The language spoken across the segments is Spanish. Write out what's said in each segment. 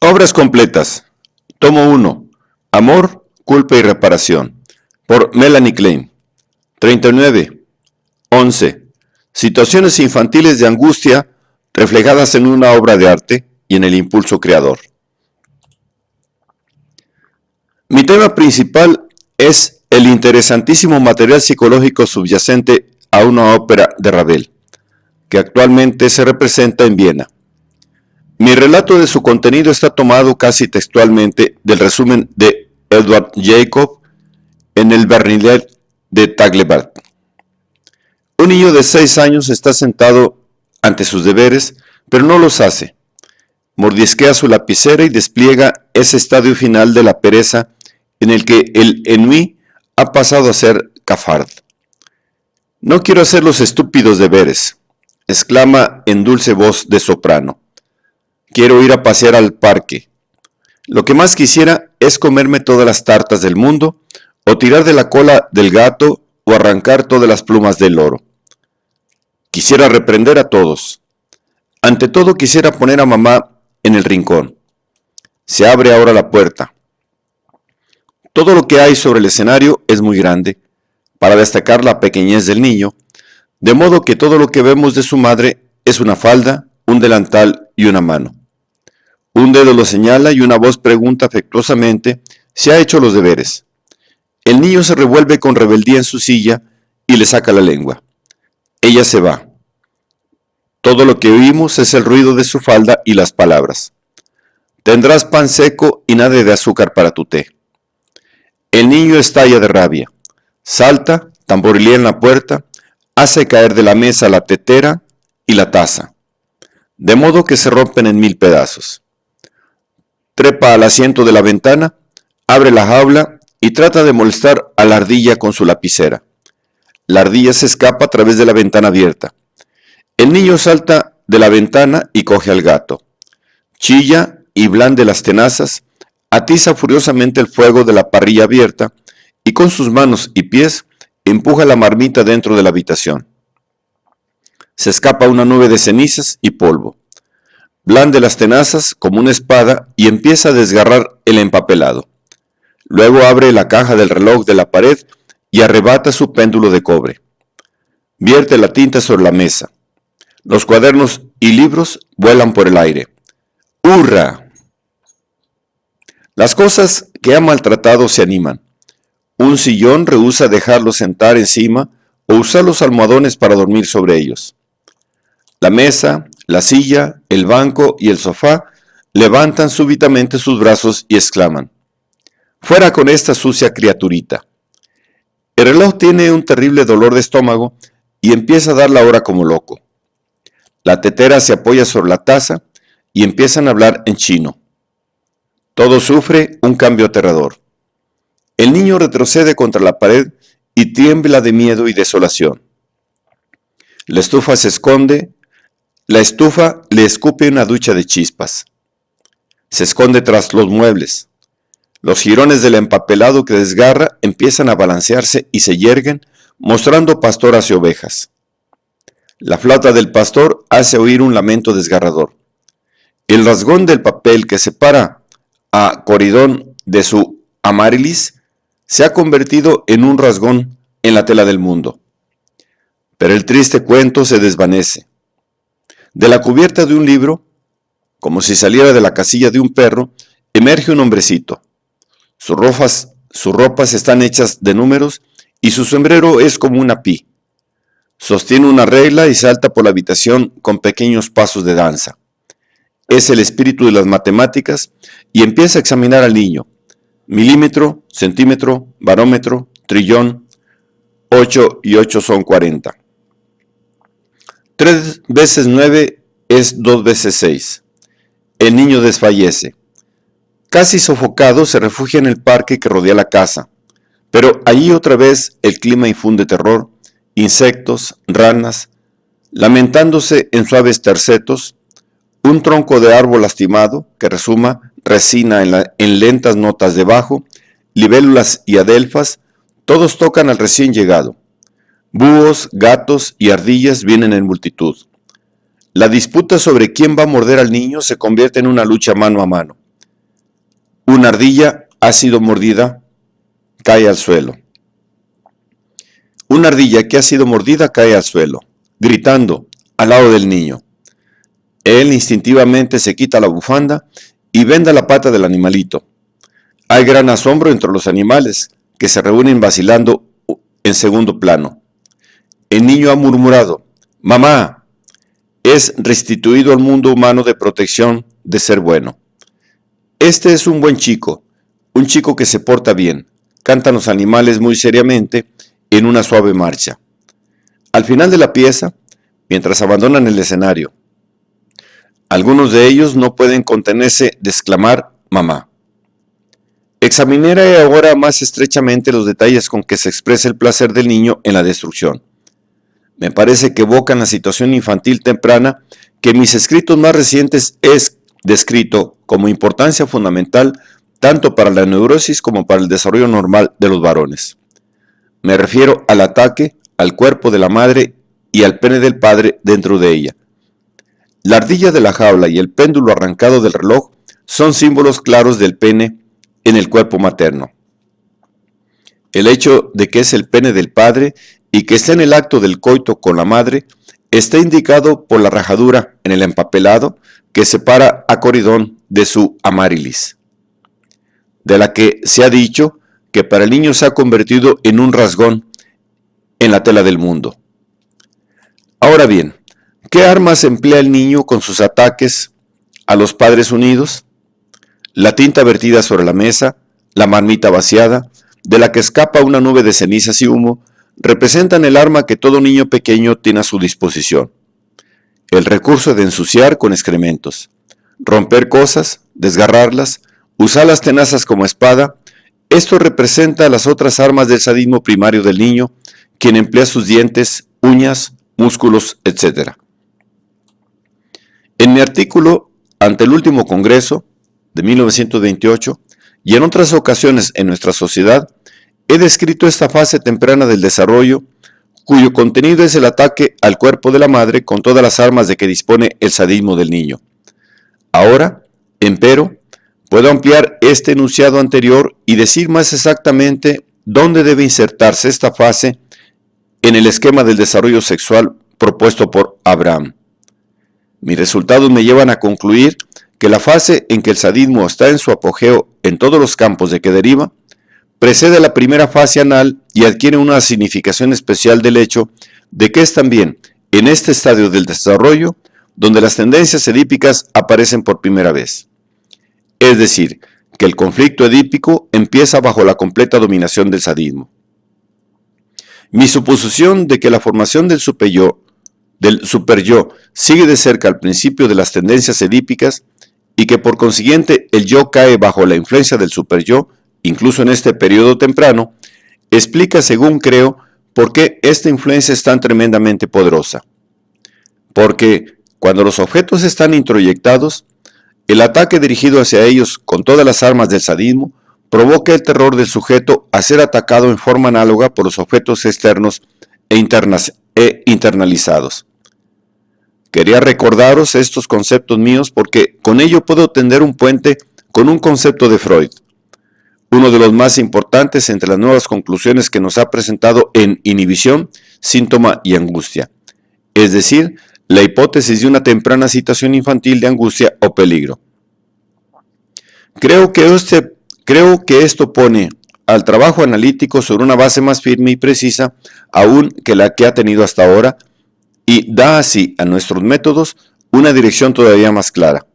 Obras completas. Tomo 1. Amor, culpa y reparación. Por Melanie Klein. 39. 11. Situaciones infantiles de angustia reflejadas en una obra de arte y en el impulso creador. Mi tema principal es el interesantísimo material psicológico subyacente a una ópera de Ravel, que actualmente se representa en Viena. Mi relato de su contenido está tomado casi textualmente del resumen de Edward Jacob en el Bernilet de Taglebart. Un niño de 6 años está sentado ante sus deberes, pero no los hace. Mordisquea su lapicera y despliega ese estadio final de la pereza en el que el ennui ha pasado a ser cafard. No quiero hacer los estúpidos deberes, exclama en dulce voz de soprano. Quiero ir a pasear al parque. Lo que más quisiera es comerme todas las tartas del mundo, o tirar de la cola del gato, o arrancar todas las plumas del loro. Quisiera reprender a todos. Ante todo quisiera poner a mamá en el rincón. Se abre ahora la puerta. Todo lo que hay sobre el escenario es muy grande, para destacar la pequeñez del niño, de modo que todo lo que vemos de su madre es una falda, un delantal y una mano. Un dedo lo señala y una voz pregunta afectuosamente si ha hecho los deberes. El niño se revuelve con rebeldía en su silla y le saca la lengua. Ella se va. Todo lo que oímos es el ruido de su falda y las palabras. Tendrás pan seco y nada de azúcar para tu té. El niño estalla de rabia. Salta, tamborilea en la puerta, hace caer de la mesa la tetera y la taza, de modo que se rompen en 1000 pedazos. Trepa al asiento de la ventana, abre la jaula y trata de molestar a la ardilla con su lapicera. La ardilla se escapa a través de la ventana abierta. El niño salta de la ventana y coge al gato. Chilla y blande las tenazas, atiza furiosamente el fuego de la parrilla abierta y con sus manos y pies empuja la marmita dentro de la habitación. Se escapa una nube de cenizas y polvo. Blande las tenazas como una espada y empieza a desgarrar el empapelado. Luego abre la caja del reloj de la pared y arrebata su péndulo de cobre. Vierte la tinta sobre la mesa. Los cuadernos y libros vuelan por el aire. ¡Hurra! Las cosas que ha maltratado se animan. Un sillón rehúsa dejarlo sentar encima o usar los almohadones para dormir sobre ellos. La mesa, la silla, el banco y el sofá levantan súbitamente sus brazos y exclaman: ¡fuera con esta sucia criaturita! El reloj tiene un terrible dolor de estómago y empieza a dar la hora como loco. La tetera se apoya sobre la taza y empiezan a hablar en chino. Todo sufre un cambio aterrador. El niño retrocede contra la pared y tiembla de miedo y desolación. La estufa le escupe una ducha de chispas. Se esconde tras los muebles. Los jirones del empapelado que desgarra empiezan a balancearse y se yerguen, mostrando pastoras y ovejas. La flauta del pastor hace oír un lamento desgarrador. El rasgón del papel que separa a Coridón de su Amarilis se ha convertido en un rasgón en la tela del mundo. Pero el triste cuento se desvanece. De la cubierta de un libro, como si saliera de la casilla de un perro, emerge un hombrecito. Sus ropas están hechas de números y su sombrero es como una pi. Sostiene una regla y salta por la habitación con pequeños pasos de danza. Es el espíritu de las matemáticas y empieza a examinar al niño. Milímetro, centímetro, barómetro, trillón, 8 y 8 son 40. 3 veces 9 es 2 veces 6. El niño desfallece. Casi sofocado se refugia en el parque que rodea la casa, pero allí otra vez el clima infunde terror, insectos, ranas, lamentándose en suaves tercetos, un tronco de árbol lastimado que resina en lentas notas de bajo, libélulas y adelfas, todos tocan al recién llegado. Búhos, gatos y ardillas vienen en multitud. La disputa sobre quién va a morder al niño se convierte en una lucha mano a mano. Una ardilla ha sido mordida, cae al suelo. Una ardilla que ha sido mordida cae al suelo, gritando al lado del niño. Él instintivamente se quita la bufanda y venda la pata del animalito. Hay gran asombro entre los animales, que se reúnen vacilando en segundo plano. El niño ha murmurado: «Mamá», es restituido al mundo humano de protección de ser bueno. Este es un buen chico, un chico que se porta bien, cantan los animales muy seriamente en una suave marcha. Al final de la pieza, mientras abandonan el escenario, algunos de ellos no pueden contenerse de exclamar «mamá». Examinaré ahora más estrechamente los detalles con que se expresa el placer del niño en la destrucción. Me parece que evocan la situación infantil temprana que en mis escritos más recientes es descrito como importancia fundamental tanto para la neurosis como para el desarrollo normal de los varones. Me refiero al ataque al cuerpo de la madre y al pene del padre dentro de ella. La ardilla de la jaula y el péndulo arrancado del reloj son símbolos claros del pene en el cuerpo materno. El hecho de que es el pene del padre y que está en el acto del coito con la madre está indicado por la rajadura en el empapelado que separa a Coridón de su Amarilis, de la que se ha dicho que para el niño se ha convertido en un rasgón en la tela del mundo. Ahora bien, ¿qué armas emplea el niño con sus ataques a los padres unidos? La tinta vertida sobre la mesa, la marmita vaciada, de la que escapa una nube de cenizas y humo, representan el arma que todo niño pequeño tiene a su disposición. El recurso de ensuciar con excrementos, romper cosas, desgarrarlas, usar las tenazas como espada. Esto representa las otras armas del sadismo primario del niño, quien emplea sus dientes, uñas, músculos, etc. En mi artículo ante el último Congreso de 1928 y en otras ocasiones en nuestra sociedad, he descrito esta fase temprana del desarrollo, cuyo contenido es el ataque al cuerpo de la madre con todas las armas de que dispone el sadismo del niño. Ahora, empero, puedo ampliar este enunciado anterior y decir más exactamente dónde debe insertarse esta fase en el esquema del desarrollo sexual propuesto por Abraham. Mis resultados me llevan a concluir que la fase en que el sadismo está en su apogeo en todos los campos de que deriva, precede la primera fase anal y adquiere una significación especial del hecho de que es también en este estadio del desarrollo donde las tendencias edípicas aparecen por primera vez. Es decir, que el conflicto edípico empieza bajo la completa dominación del sadismo. Mi suposición de que la formación del superyo sigue de cerca al principio de las tendencias edípicas y que por consiguiente el yo cae bajo la influencia del superyo, incluso en este periodo temprano, explica, según creo, por qué esta influencia es tan tremendamente poderosa. Porque cuando los objetos están introyectados, el ataque dirigido hacia ellos con todas las armas del sadismo provoca el terror del sujeto a ser atacado en forma análoga por los objetos externos e internalizados. Quería recordaros estos conceptos míos porque con ello puedo tender un puente con un concepto de Freud, uno de los más importantes entre las nuevas conclusiones que nos ha presentado en Inhibición, Síntoma y Angustia, es decir, la hipótesis de una temprana situación infantil de angustia o peligro. Creo que esto pone al trabajo analítico sobre una base más firme y precisa aún que la que ha tenido hasta ahora y da así a nuestros métodos una dirección todavía más clara.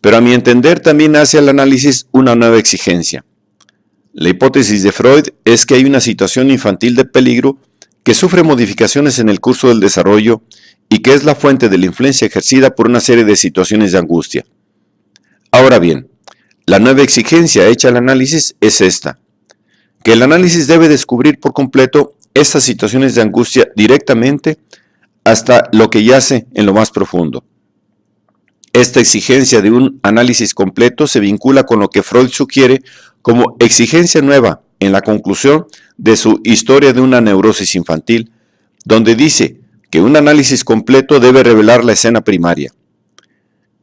Pero a mi entender también hace al análisis una nueva exigencia. La hipótesis de Freud es que hay una situación infantil de peligro que sufre modificaciones en el curso del desarrollo y que es la fuente de la influencia ejercida por una serie de situaciones de angustia. Ahora bien, la nueva exigencia hecha al análisis es esta, que el análisis debe descubrir por completo estas situaciones de angustia directamente hasta lo que yace en lo más profundo. Esta exigencia de un análisis completo se vincula con lo que Freud sugiere como exigencia nueva en la conclusión de su Historia de una neurosis infantil, donde dice que un análisis completo debe revelar la escena primaria.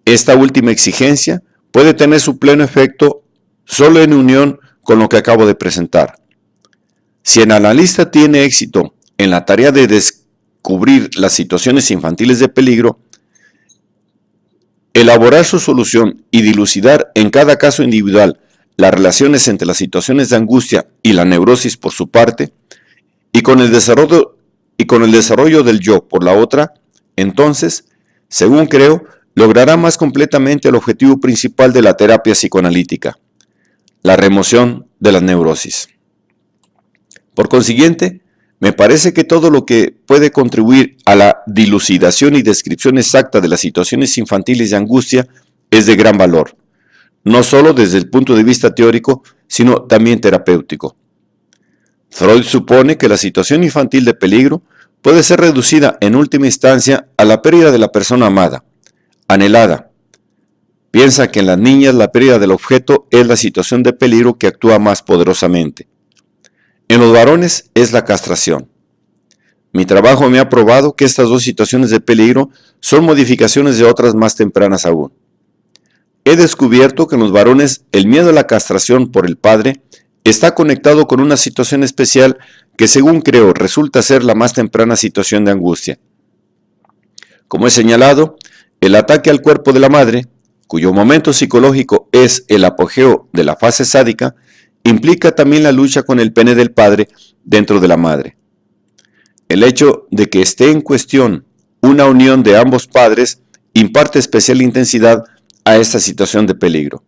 Esta última exigencia puede tener su pleno efecto solo en unión con lo que acabo de presentar. Si el analista tiene éxito en la tarea de descubrir las situaciones infantiles de peligro, elaborar su solución y dilucidar en cada caso individual las relaciones entre las situaciones de angustia y la neurosis por su parte, y con el desarrollo del yo por la otra, entonces, según creo, logrará más completamente el objetivo principal de la terapia psicoanalítica, la remoción de las neurosis. Por consiguiente, me parece que todo lo que puede contribuir a la dilucidación y descripción exacta de las situaciones infantiles de angustia es de gran valor, no solo desde el punto de vista teórico, sino también terapéutico. Freud supone que la situación infantil de peligro puede ser reducida en última instancia a la pérdida de la persona amada, anhelada. Piensa que en las niñas la pérdida del objeto es la situación de peligro que actúa más poderosamente. En los varones es la castración. Mi trabajo me ha probado que estas dos situaciones de peligro son modificaciones de otras más tempranas aún. He descubierto que en los varones el miedo a la castración por el padre está conectado con una situación especial que, según creo, resulta ser la más temprana situación de angustia. Como he señalado, el ataque al cuerpo de la madre, cuyo momento psicológico es el apogeo de la fase sádica, implica también la lucha con el pene del padre dentro de la madre. El hecho de que esté en cuestión una unión de ambos padres imparte especial intensidad a esta situación de peligro.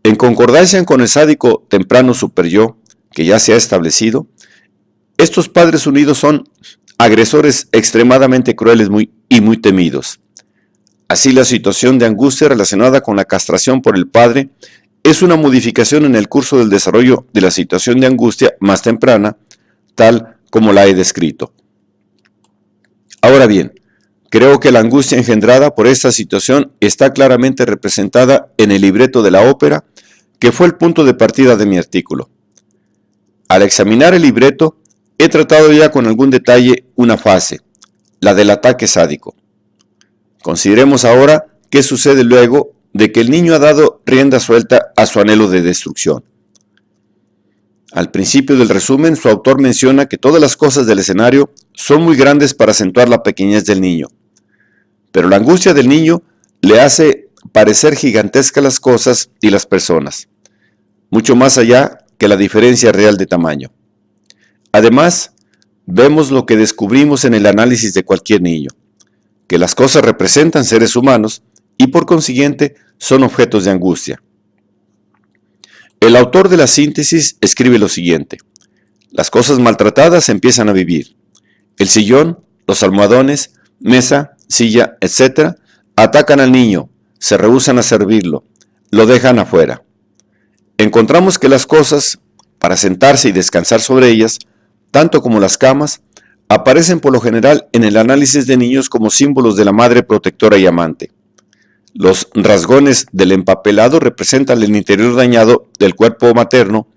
En concordancia con el sádico temprano superyo, que ya se ha establecido, estos padres unidos son agresores extremadamente crueles y muy temidos. Así, la situación de angustia relacionada con la castración por el padre es una modificación en el curso del desarrollo de la situación de angustia más temprana, tal como la he descrito. Ahora bien, creo que la angustia engendrada por esta situación está claramente representada en el libreto de la ópera, que fue el punto de partida de mi artículo. Al examinar el libreto, he tratado ya con algún detalle una fase, la del ataque sádico. Consideremos ahora qué sucede luego de que el niño ha dado rienda suelta a su anhelo de destrucción. Al principio del resumen, su autor menciona que todas las cosas del escenario son muy grandes para acentuar la pequeñez del niño, pero la angustia del niño le hace parecer gigantescas las cosas y las personas, mucho más allá que la diferencia real de tamaño. Además, vemos lo que descubrimos en el análisis de cualquier niño, que las cosas representan seres humanos y por consiguiente son objetos de angustia. El autor de la síntesis escribe lo siguiente: las cosas maltratadas empiezan a vivir. El sillón, los almohadones, mesa, silla, etc., atacan al niño, se rehúsan a servirlo, lo dejan afuera. Encontramos que las cosas, para sentarse y descansar sobre ellas, tanto como las camas, aparecen por lo general en el análisis de niños como símbolos de la madre protectora y amante. Los rasgones del empapelado representan el interior dañado del cuerpo materno,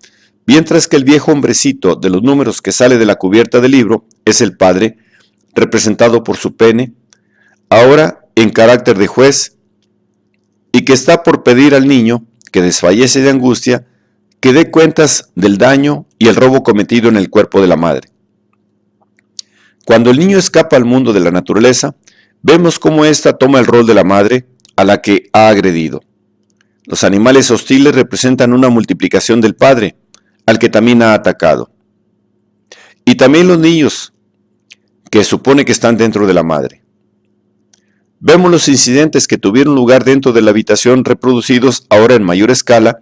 mientras que el viejo hombrecito de los números que sale de la cubierta del libro es el padre, representado por su pene, ahora en carácter de juez, y que está por pedir al niño, que desfallece de angustia, que dé cuentas del daño y el robo cometido en el cuerpo de la madre. Cuando el niño escapa al mundo de la naturaleza, vemos cómo ésta toma el rol de la madre a la que ha agredido. Los animales hostiles representan una multiplicación del padre, al que también ha atacado. Y también los niños, que supone que están dentro de la madre. Vemos los incidentes que tuvieron lugar dentro de la habitación reproducidos ahora en mayor escala,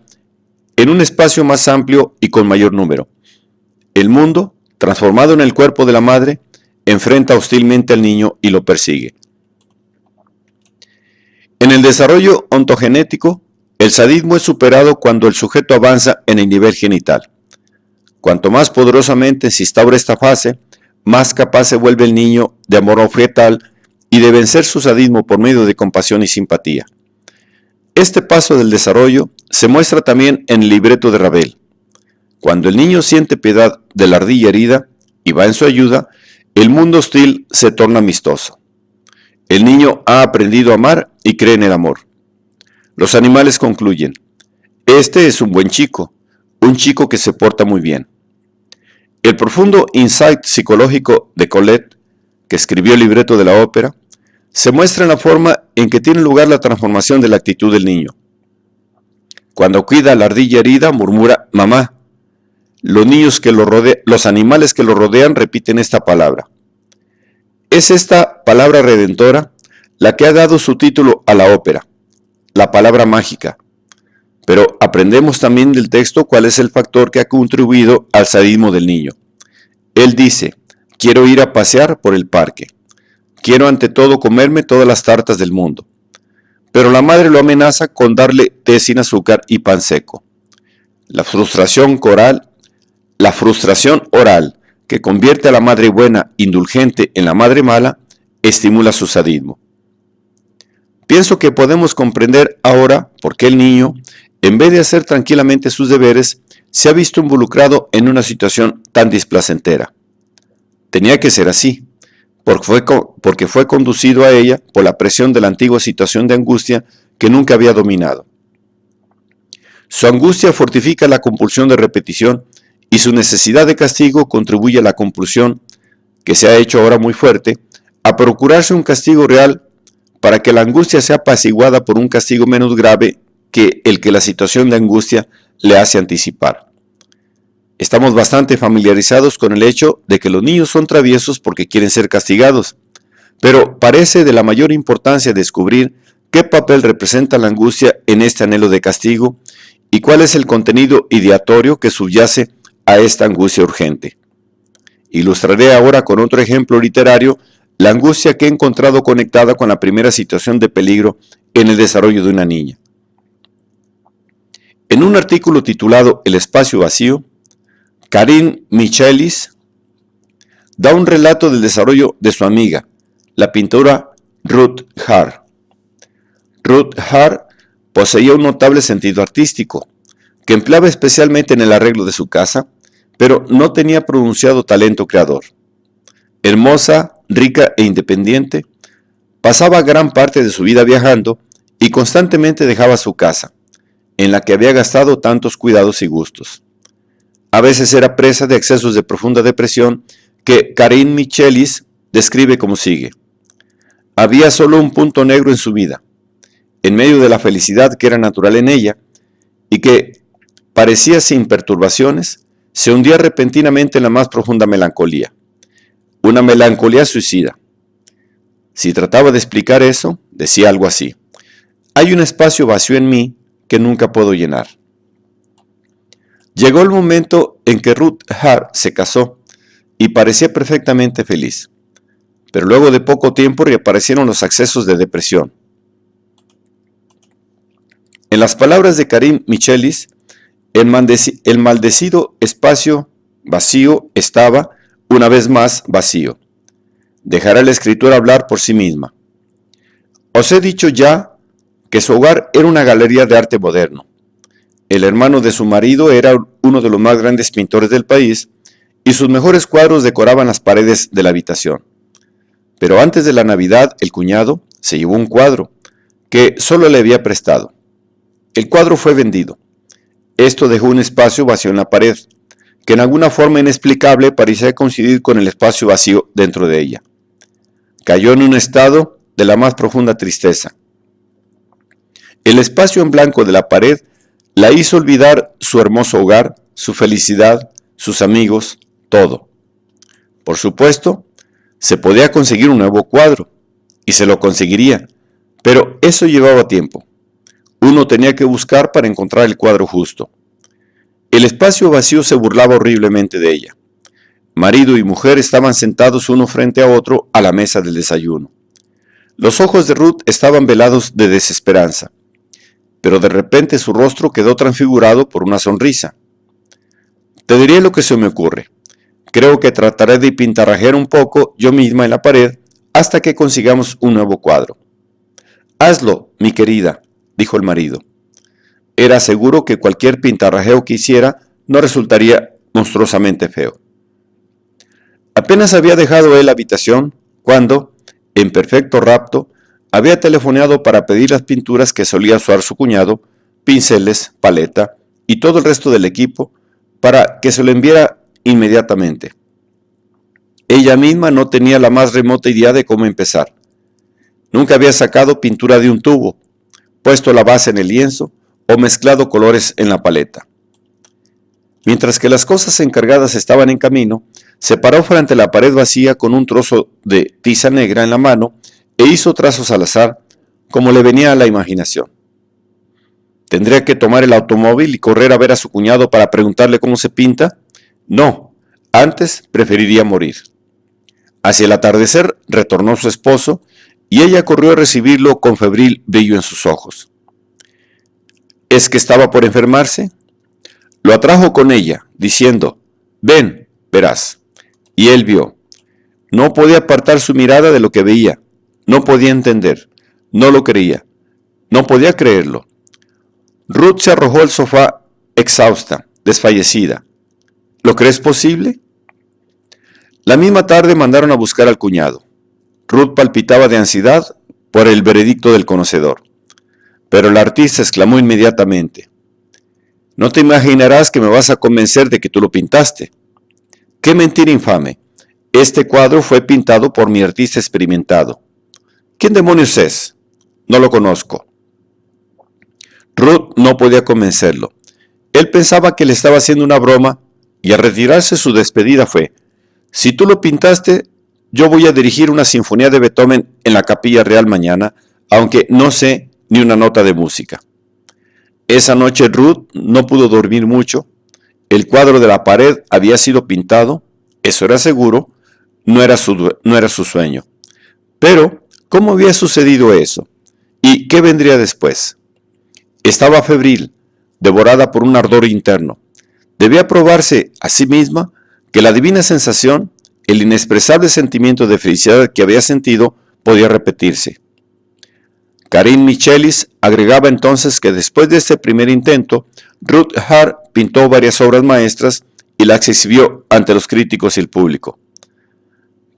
en un espacio más amplio y con mayor número. El mundo, transformado en el cuerpo de la madre, enfrenta hostilmente al niño y lo persigue. En el desarrollo ontogenético, el sadismo es superado cuando el sujeto avanza en el nivel genital. Cuanto más poderosamente se instaura esta fase, más capaz se vuelve el niño de amor objetal y de vencer su sadismo por medio de compasión y simpatía. Este paso del desarrollo se muestra también en el libreto de Ravel. Cuando el niño siente piedad de la ardilla herida y va en su ayuda, el mundo hostil se torna amistoso. El niño ha aprendido a amar y cree en el amor. Los animales concluyen: Este es un buen chico, un chico que se porta muy bien. El profundo insight psicológico de Colette, que escribió el libreto de la ópera, se muestra en la forma en que tiene lugar la transformación de la actitud del niño. Cuando cuida a la ardilla herida, murmura «mamá». Los animales que lo rodean repiten esta palabra. Es esta palabra redentora la que ha dado su título a la ópera, la palabra mágica. Pero aprendemos también del texto cuál es el factor que ha contribuido al sadismo del niño. Él dice, quiero ir a pasear por el parque. Quiero ante todo comerme todas las tartas del mundo. Pero la madre lo amenaza con darle té sin azúcar y pan seco. La frustración oral que convierte a la madre buena, indulgente, en la madre mala, estimula su sadismo. Pienso que podemos comprender ahora por qué el niño, en vez de hacer tranquilamente sus deberes, se ha visto involucrado en una situación tan displacentera. Tenía que ser así, porque fue conducido a ella por la presión de la antigua situación de angustia que nunca había dominado. Su angustia fortifica la compulsión de repetición y su necesidad de castigo contribuye a la compulsión, que se ha hecho ahora muy fuerte, a procurarse un castigo real para que la angustia sea apaciguada por un castigo menos grave que el que la situación de angustia le hace anticipar. Estamos bastante familiarizados con el hecho de que los niños son traviesos porque quieren ser castigados, pero parece de la mayor importancia descubrir qué papel representa la angustia en este anhelo de castigo y cuál es el contenido ideatorio que subyace a esta angustia urgente. Ilustraré ahora con otro ejemplo literario la angustia que he encontrado conectada con la primera situación de peligro en el desarrollo de una niña. En un artículo titulado El espacio vacío, Karine Michelis da un relato del desarrollo de su amiga, la pintora Ruth Hart. Ruth Hart poseía un notable sentido artístico, que empleaba especialmente en el arreglo de su casa, pero no tenía pronunciado talento creador. Hermosa, rica e independiente, pasaba gran parte de su vida viajando y constantemente dejaba su casa, en la que había gastado tantos cuidados y gustos. A veces era presa de excesos de profunda depresión que Karine Michelis describe como sigue. Había solo un punto negro en su vida, en medio de la felicidad que era natural en ella y que parecía sin perturbaciones, se hundía repentinamente en la más profunda melancolía, una melancolía suicida. Si trataba de explicar eso, decía algo así: hay un espacio vacío en mí que nunca puedo llenar. Llegó el momento en que Ruth Hart se casó y parecía perfectamente feliz, pero luego de poco tiempo reaparecieron los accesos de depresión. En las palabras de Karine Michelis, el maldecido espacio vacío estaba, una vez más, vacío. Dejará la escritura hablar por sí misma. Os he dicho ya que su hogar era una galería de arte moderno. El hermano de su marido era uno de los más grandes pintores del país y sus mejores cuadros decoraban las paredes de la habitación. Pero antes de la Navidad, el cuñado se llevó un cuadro que solo le había prestado. El cuadro fue vendido. Esto dejó un espacio vacío en la pared, que en alguna forma inexplicable parecía coincidir con el espacio vacío dentro de ella. Cayó en un estado de la más profunda tristeza. El espacio en blanco de la pared la hizo olvidar su hermoso hogar, su felicidad, sus amigos, todo. Por supuesto, se podía conseguir un nuevo cuadro, y se lo conseguiría, pero eso llevaba tiempo. Uno tenía que buscar para encontrar el cuadro justo. El espacio vacío se burlaba horriblemente de ella. Marido y mujer estaban sentados uno frente a otro a la mesa del desayuno. Los ojos de Ruth estaban velados de desesperanza, pero de repente su rostro quedó transfigurado por una sonrisa. Te diré lo que se me ocurre. Creo que trataré de pintarrajear un poco yo misma en la pared hasta que consigamos un nuevo cuadro. Hazlo, mi querida, dijo el marido. Era seguro que cualquier pintarrajeo que hiciera no resultaría monstruosamente feo. Apenas había dejado él la habitación cuando, en perfecto rapto, había telefoneado para pedir las pinturas que solía usar su cuñado pinceles, paleta y todo el resto del equipo para que se lo enviara inmediatamente. Ella misma no tenía la más remota idea de cómo empezar. Nunca había sacado pintura de un tubo, puesto la base en el lienzo o mezclado colores en la paleta. Mientras que las cosas encargadas estaban en camino, se paró frente a la pared vacía con un trozo de tiza negra en la mano e hizo trazos al azar, como le venía a la imaginación. ¿Tendría que tomar el automóvil y correr a ver a su cuñado para preguntarle cómo se pinta? No, antes preferiría morir. Hacia el atardecer retornó su esposo y ella corrió a recibirlo con febril brillo en sus ojos. ¿Es que estaba por enfermarse? Lo atrajo con ella, diciendo, «Ven, verás». Y él vio. No podía apartar su mirada de lo que veía. No podía entender. No lo creía. No podía creerlo. Ruth se arrojó al sofá exhausta, desfallecida. ¿Lo crees posible? La misma tarde mandaron a buscar al cuñado. Ruth palpitaba de ansiedad por el veredicto del conocedor. Pero el artista exclamó inmediatamente, «No te imaginarás que me vas a convencer de que tú lo pintaste». ¡Qué mentira infame! Este cuadro fue pintado por mi artista experimentado. ¿Quién demonios es? No lo conozco. Ruth no podía convencerlo. Él pensaba que le estaba haciendo una broma y al retirarse su despedida fue, «Si tú lo pintaste, yo voy a dirigir una sinfonía de Beethoven en la Capilla Real mañana, aunque no sé ni una nota de música». Esa noche Ruth no pudo dormir mucho. El cuadro de la pared había sido pintado, eso era seguro, no era su sueño. Pero, ¿cómo había sucedido eso? ¿Y qué vendría después? Estaba febril, devorada por un ardor interno. Debía probarse a sí misma que la divina sensación, el inexpresable sentimiento de felicidad que había sentido, podía repetirse. Karin Michelis agregaba entonces que después de este primer intento, Ruth Hart pintó varias obras maestras y las exhibió ante los críticos y el público.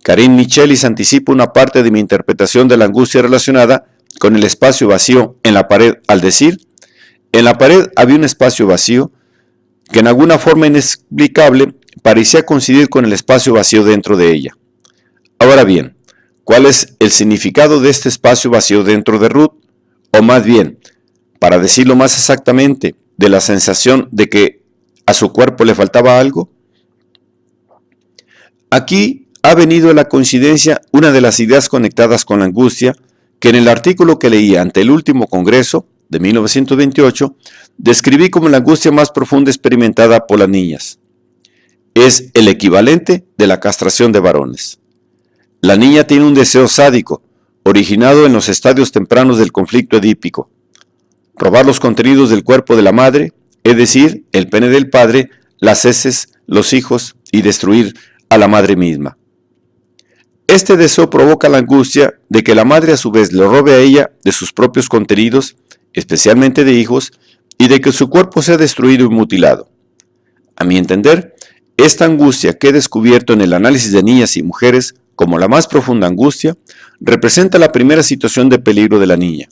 Karin Michelis anticipa una parte de mi interpretación de la angustia relacionada con el espacio vacío en la pared al decir, en la pared había un espacio vacío que en alguna forma inexplicable parecía coincidir con el espacio vacío dentro de ella. Ahora bien, ¿cuál es el significado de este espacio vacío dentro de Ruth? O más bien, para decirlo más exactamente, de la sensación de que a su cuerpo le faltaba algo. Aquí ha venido a la coincidencia una de las ideas conectadas con la angustia que en el artículo que leí ante el último congreso de 1928 describí como la angustia más profunda experimentada por las niñas. Es el equivalente de la castración de varones. La niña tiene un deseo sádico, originado en los estadios tempranos del conflicto edípico. Robar los contenidos del cuerpo de la madre, es decir, el pene del padre, las heces, los hijos y destruir a la madre misma. Este deseo provoca la angustia de que la madre a su vez le robe a ella de sus propios contenidos, especialmente de hijos, y de que su cuerpo sea destruido y mutilado. A mi entender, esta angustia que he descubierto en el análisis de niñas y mujeres como la más profunda angustia, representa la primera situación de peligro de la niña.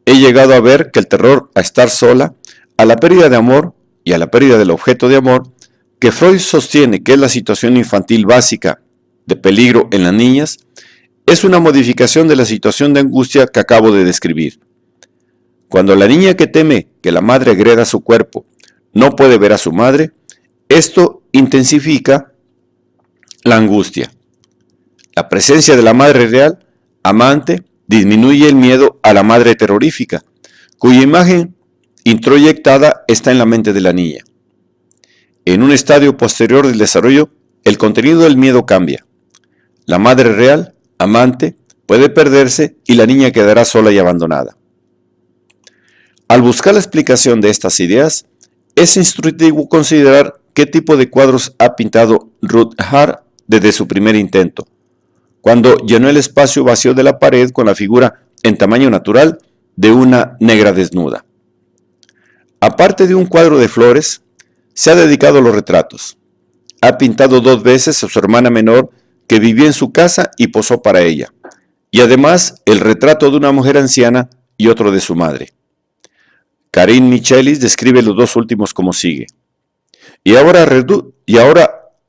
He llegado a ver que el terror a estar sola, a la pérdida de amor y a la pérdida del objeto de amor, que Freud sostiene que es la situación infantil básica de peligro en las niñas, es una modificación de la situación de angustia que acabo de describir. Cuando la niña que teme que la madre agreda su cuerpo no puede ver a su madre, esto intensifica la angustia. La presencia de la madre real, amante, disminuye el miedo a la madre terrorífica, cuya imagen introyectada está en la mente de la niña. En un estadio posterior del desarrollo, el contenido del miedo cambia. La madre real, amante, puede perderse y la niña quedará sola y abandonada. Al buscar la explicación de estas ideas, es instructivo considerar qué tipo de cuadros ha pintado Ruth Hart desde su primer intento, cuando llenó el espacio vacío de la pared con la figura en tamaño natural de una negra desnuda. Aparte de un cuadro de flores, se ha dedicado a los retratos. Ha pintado 2 veces a su hermana menor que vivía en su casa y posó para ella, y además el retrato de una mujer anciana y otro de su madre. Karin Michelis describe los dos últimos como sigue. Y ahora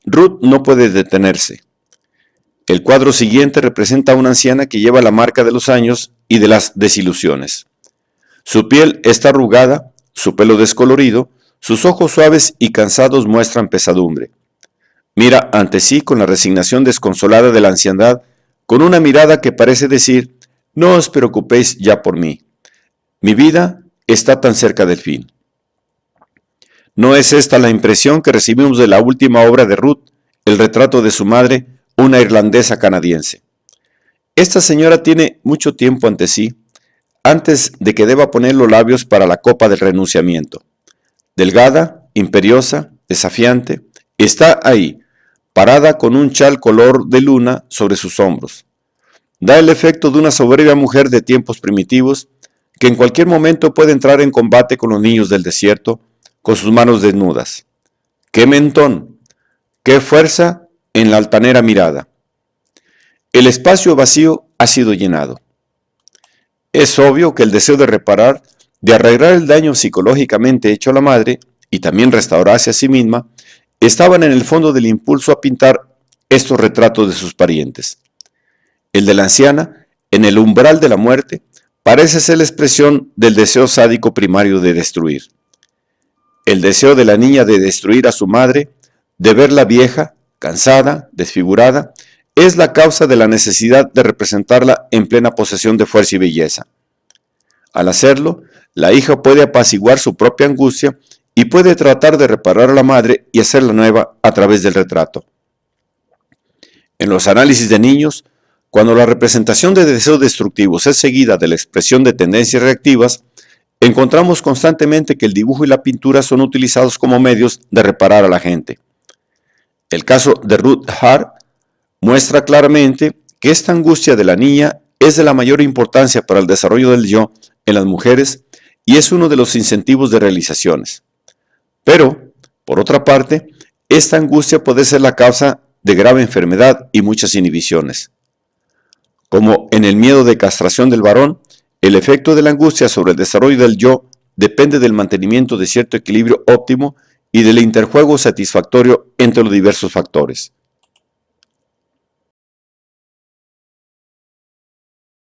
Ruth no puede detenerse. El cuadro siguiente representa a una anciana que lleva la marca de los años y de las desilusiones. Su piel está arrugada, su pelo descolorido, sus ojos suaves y cansados muestran pesadumbre. Mira ante sí con la resignación desconsolada de la anciandad, con una mirada que parece decir: no os preocupéis ya por mí. Mi vida está tan cerca del fin. ¿No es esta la impresión que recibimos de la última obra de Ruth, el retrato de su madre, una irlandesa canadiense? Esta señora tiene mucho tiempo ante sí, antes de que deba poner los labios para la copa del renunciamiento. Delgada, imperiosa, desafiante, está ahí, parada con un chal color de luna sobre sus hombros. Da el efecto de una soberbia mujer de tiempos primitivos, que en cualquier momento puede entrar en combate con los niños del desierto, con sus manos desnudas. ¡Qué mentón! ¡Qué fuerza en la altanera mirada! El espacio vacío ha sido llenado. Es obvio que el deseo de reparar, de arreglar el daño psicológicamente hecho a la madre, y también restaurarse a sí misma, estaban en el fondo del impulso a pintar estos retratos de sus parientes. El de la anciana, en el umbral de la muerte, parece ser la expresión del deseo sádico primario de destruir. El deseo de la niña de destruir a su madre, de verla vieja, cansada, desfigurada, es la causa de la necesidad de representarla en plena posesión de fuerza y belleza. Al hacerlo, la hija puede apaciguar su propia angustia y puede tratar de reparar a la madre y hacerla nueva a través del retrato. En los análisis de niños, cuando la representación de deseos destructivos es seguida de la expresión de tendencias reactivas, encontramos constantemente que el dibujo y la pintura son utilizados como medios de reparar a la gente. El caso de Ruth Hart muestra claramente que esta angustia de la niña es de la mayor importancia para el desarrollo del yo en las mujeres y es uno de los incentivos de realizaciones. Pero, por otra parte, esta angustia puede ser la causa de grave enfermedad y muchas inhibiciones. Como en el miedo de castración del varón, el efecto de la angustia sobre el desarrollo del yo depende del mantenimiento de cierto equilibrio óptimo y del interjuego satisfactorio entre los diversos factores.